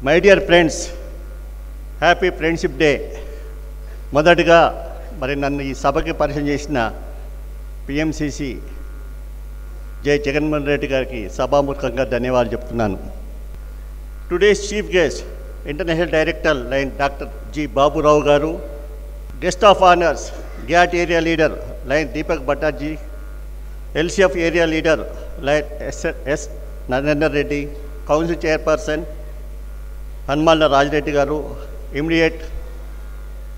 My dear friends, happy friendship day. మొదటగా నన్ను ఈ సభకి పరిచయం చేసిన పిఎంసిసి జె జగన్మోహన్ రెడ్డి గారికి సభాముఖంగా ధన్యవాదాలు చెప్తున్నాను. Today's chief guest international director lion doctor G Baburao garu, guest of honours GAT area leader lion Deepak Bhattaji, LCF area leader lion S Narender Reddy, council chairperson Hanumanla Rajireddy garu, immediate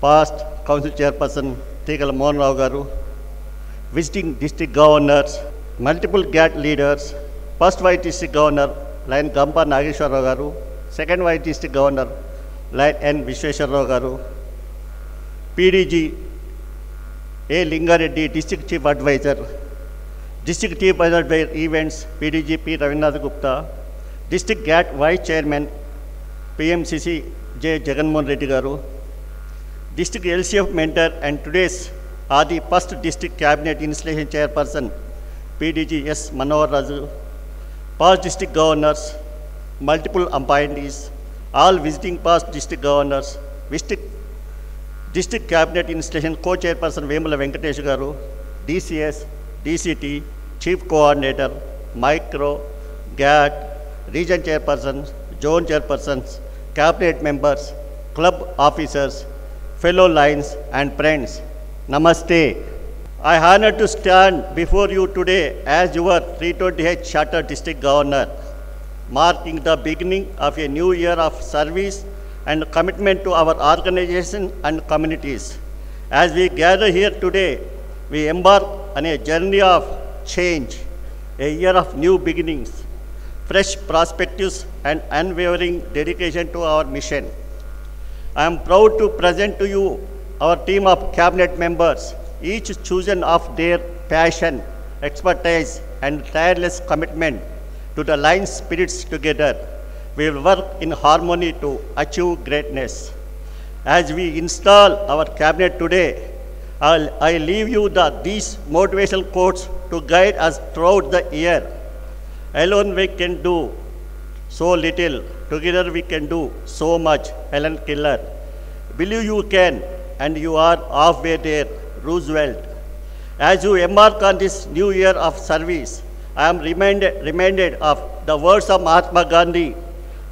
past council chairperson Teegala Mohan Rao garu, visiting district governors, multiple GAT leaders, first vice district governor lion Gampa Nageswararao garu, second vice district governor lion N Visweswararao garu, PDG A Lingareddy district chief advisor, district chief adviser events PDG P Ravindranath Gupta, district GAT vice chairman PMCC J Jaganmohan Reddy garu, district LCF mentor and today's are the first district cabinet installation chairperson PDG S Manohar Raju, past district governors, multiple appointees, all visiting past district governors, district cabinet installation co-chairperson Vemula Venkatesh Garu, DCS, DCT, chief coordinator, micro, GAT, region chairpersons, zone chairpersons, cabinet members, club officers, fellow lines and friends. Namaste. I honored to stand before you today as your 328th Chartered District Governor, marking the beginning of a new year of service and commitment to our organization and communities. As we gather here today, we embark on a journey of change, a year of new beginnings, fresh perspectives and unwavering dedication to our mission. I am proud to present to you our team of cabinet members, each chosen of their passion, expertise and tireless commitment to the line spirits together. We will work in harmony to achieve greatness. As we install our cabinet today, I leave you these motivational quotes to guide us throughout the year. Alone we can do so little, together we can do so much. Helen Keller. Believe you can, and you are halfway there. Roosevelt. As you embark on this new year of service, I am reminded of the words of Mahatma Gandhi.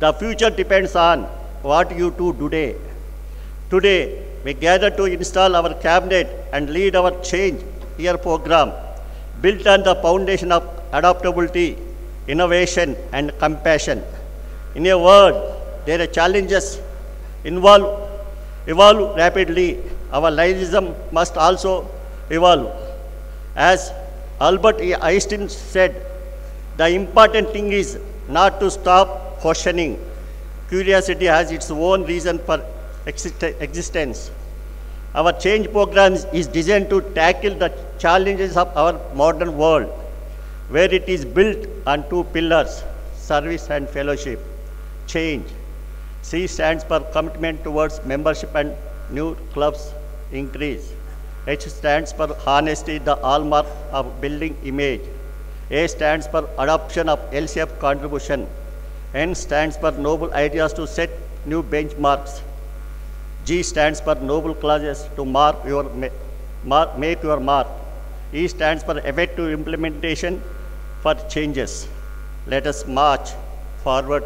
The future depends on what you do today. Today, we gather to install our cabinet and lead our change year program, built on the foundation of adaptability, innovation, and compassion. In a word, there are challenges evolve rapidly. Our laicism must also evolve. As Albert Einstein said, the important thing is not to stop questioning. Curiosity has its own reason for existence. Our change program is designed to tackle the challenges of our modern world, where it is built on two pillars, service and fellowship. Change. C stands for commitment towards membership and new clubs increase. H stands for honesty, the hallmark of building image. A stands for adoption of LCF contribution. N stands for noble ideas to set new benchmarks. G stands for noble causes to make your mark. E stands for effective implementation for changes. Let us march forward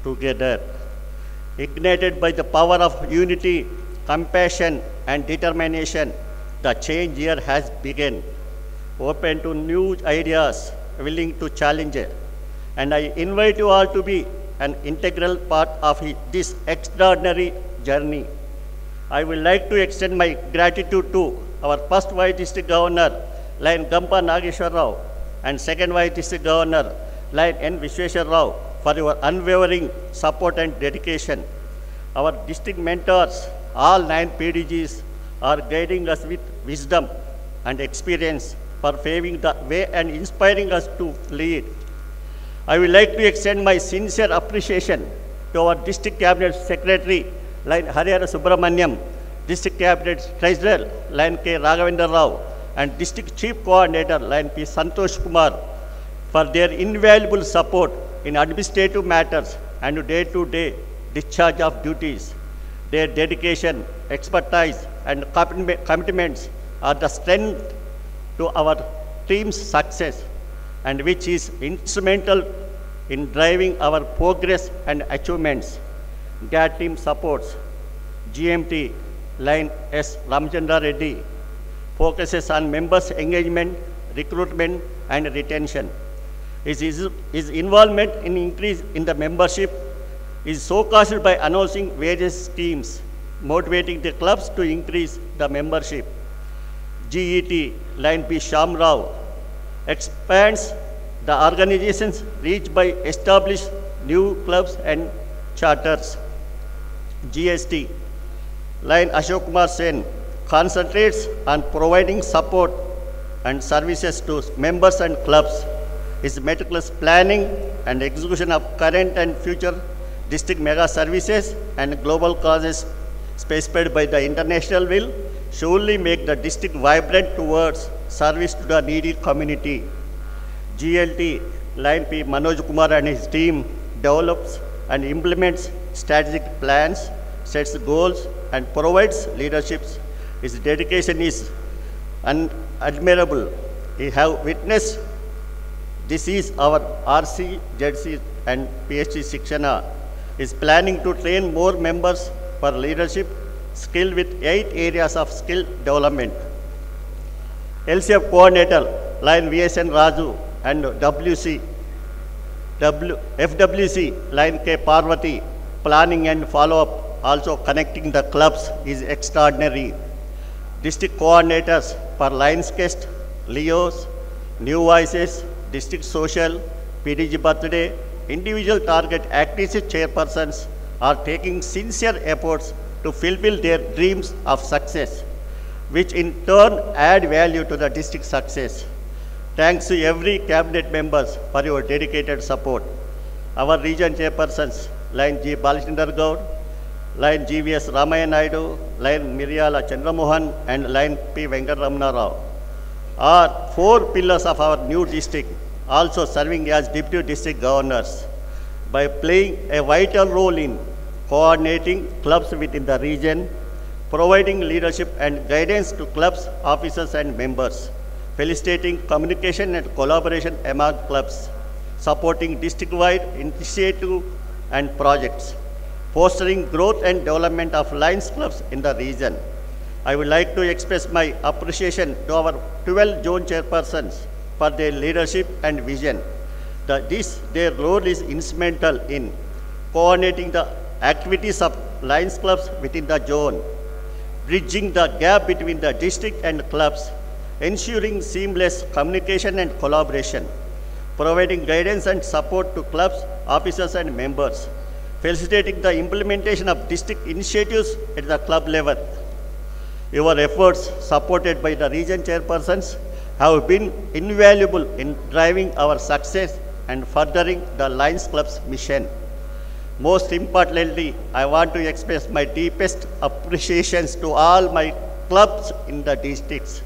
together. Ignited by the power of unity, compassion and determination, the change year has begun. Open to new ideas, willing to challenge it. And I invite you all to be an integral part of this extraordinary journey. I would like to extend my gratitude to our first Vice District Governor, Line Gampa Nageshwar Rao, and second Vice District Governor, Line N. Vishweshwar Rao, for your unwavering support and dedication. Our district mentors, all 9 PDGs, are guiding us with wisdom and experience for paving the way and inspiring us to lead. I would like to extend my sincere appreciation to our District Cabinet Secretary, Line Harihara Subramanyam, District Cabinet Treasurer, Line K. Raghavendra Rao, and District Chief Coordinator, Line P. Santosh Kumar, for their invaluable support in administrative matters and day-to-day discharge of duties. Their dedication, expertise, and commitments are the strength to our team's success, and which is instrumental in driving our progress and achievements. GAT team supports GMT Line S. Ramchandra Reddy focuses on members' engagement, recruitment, and retention. His involvement in increase in the membership is so caused by announcing various schemes, motivating the clubs to increase the membership. GET Line B. Sham Rao expands the organization's reach by establishing new clubs and charters. GST Line Ashok Kumar Sen concentrates on providing support and services to members and clubs. His meticulous planning and execution of current and future district mega services and global causes specified by the international will surely make the district vibrant towards service to the needy community. GLT Line P. Manoj Kumar and his team develops and implements strategic plans, sets goals, and provides leaderships. His dedication is admirable. We have witnessed this is our RC, ZC, and PhD Shikshana is planning to train more members for leadership skill with 8 areas of skill development. LCF coordinator Line VSN Raju and FWC Line K Parvati planning and follow-up, also connecting the clubs, is extraordinary. District coordinators for Lions Quest, Leos, New Voices, District Social, PDG Birthday, individual target activity chairpersons are taking sincere efforts to fulfill their dreams of success, which in turn add value to the district success. Thanks to every cabinet members for your dedicated support. Our region chairpersons, Line G. Balachandar Gaud, Line GVS Ramaya Naidu, Line Miryala Chandramohan, and Line P. Venkatramanna Rao are 4 pillars of our new district, also serving as deputy district governors by playing a vital role in coordinating clubs within the region, providing leadership and guidance to clubs, officers, and members, facilitating communication and collaboration among clubs, supporting district-wide initiatives and projects, fostering growth and development of Lions clubs in the region. I would like to express my appreciation to our 12 zone chairpersons for their leadership and vision. Their role is instrumental in coordinating the activities of Lions clubs within the zone, bridging the gap between the district and clubs, ensuring seamless communication and collaboration, providing guidance and support to clubs, officers, and members, facilitating the implementation of district initiatives at the club level. Your efforts, supported by the region chairpersons, have been invaluable in driving our success and furthering the Lions Club's mission. Most importantly, I want to express my deepest appreciations to all my clubs in the districts,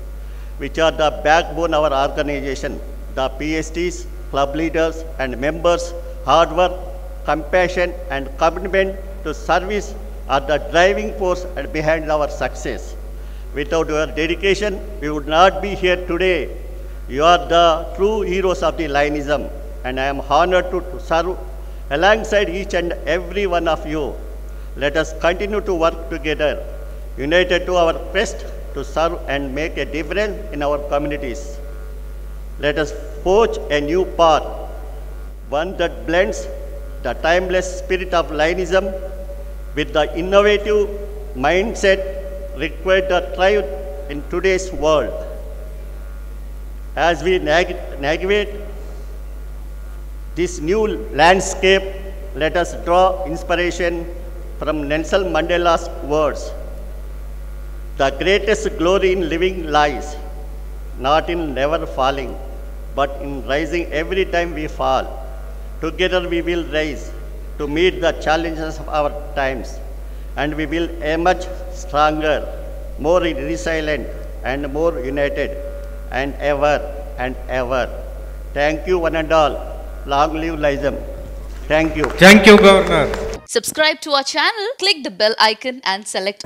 which are the backbone of our organization. The PSTs, club leaders, and members' hard work, compassion, and commitment to service are the driving force behind our success. Without your dedication, we would not be here today. You are the true heroes of the Lionism, and I am honored to serve alongside each and every one of you. Let us continue to work together, united to our quest to serve and make a difference in our communities. Let us forge a new path, one that blends the timeless spirit of Lionism with the innovative mindset required to thrive in today's world. As we navigate this new landscape, let us draw inspiration from Nelson Mandela's words. The greatest glory in living lies not in never falling, but in rising every time we fall. Together we will rise to meet the challenges of our times, and we will emerge stronger, more resilient, and more united, and ever and ever. Thank you one and all. Long live Lionism. Thank you. Thank you, Governor. Subscribe to our channel, click the bell icon and select